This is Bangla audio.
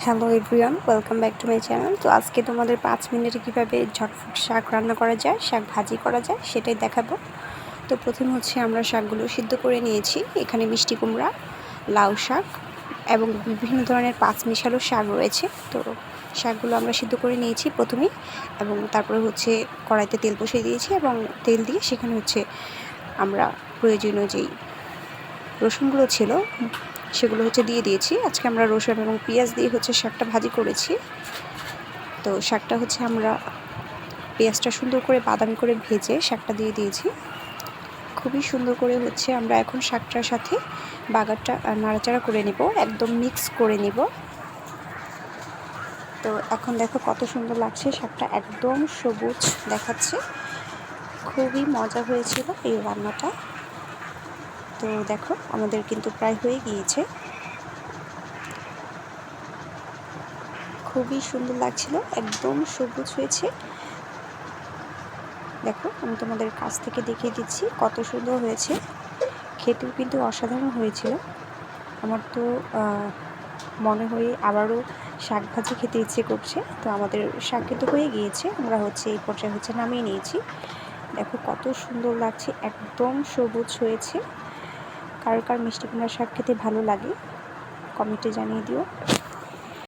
Hello everyone, welcome back to my channel. তো আজকে তোমাদের 5 মিনিটে কীভাবে ঝটফট শাক রান্না করা যায়, শাক ভাজি করা যায় সেটাই দেখাবো। তো প্রথম হচ্ছে আমরা শাকগুলো সিদ্ধ করে নিয়েছি। এখানে মিষ্টি কুমড়া, লাউ শাক এবং বিভিন্ন ধরনের পাঁচ মিশালো শাক রয়েছে। তো শাকগুলো আমরা সিদ্ধ করে নিয়েছি প্রথমেই, এবং তারপরে হচ্ছে কড়াইতে তেল বসিয়ে দিয়েছি এবং তেল দিয়ে সেখানে হচ্ছে আমরা প্রয়োজনীয় যেই রসুনগুলো ছিল সেগুলো হচ্ছে দিয়ে দিয়েছি। আজকে আমরা রসুন এবং পেঁয়াজ দিয়ে হচ্ছে শাকটা ভাজি করেছি। তো শাকটা হচ্ছে আমরা পেঁয়াজটা সুন্দর করে বাদামি করে ভেজে শাকটা দিয়ে দিয়েছি। খুবই সুন্দর করে হচ্ছে আমরা এখন শাকটার সাথে বাগারটা নাড়াচাড়া করে নেব, একদম মিক্স করে নেব। তো এখন দেখো কত সুন্দর লাগছে, শাকটা একদম সবুজ দেখাচ্ছে। খুবই মজা হয়েছিল এই রান্নাটা। তো দেখো আমাদের কিন্তু প্রায় হয়ে গিয়েছে। খুবই সুন্দর লাগছিল, একদম সবুজ হয়েছে। দেখো আমি তোমাদের কাছ থেকে দেখিয়ে দিচ্ছি কত সুন্দর হয়েছে। খেতেও কিন্তু অসাধারণ হয়েছিল। আমার তো মনে হয় আবারও শাক ভাজি খেতে ইচ্ছে করছে। তো আমাদের শাক কিন্তু হয়ে গিয়েছে, আমরা হচ্ছে এই পর্যায়ে হচ্ছে নামিয়ে নিয়েছি। দেখো কত সুন্দর লাগছে, একদম সবুজ হয়েছে। কার কার মিষ্টি কুমড়া শাক খেতে ভালো লাগে কমেন্টে জানিয়ে দিও।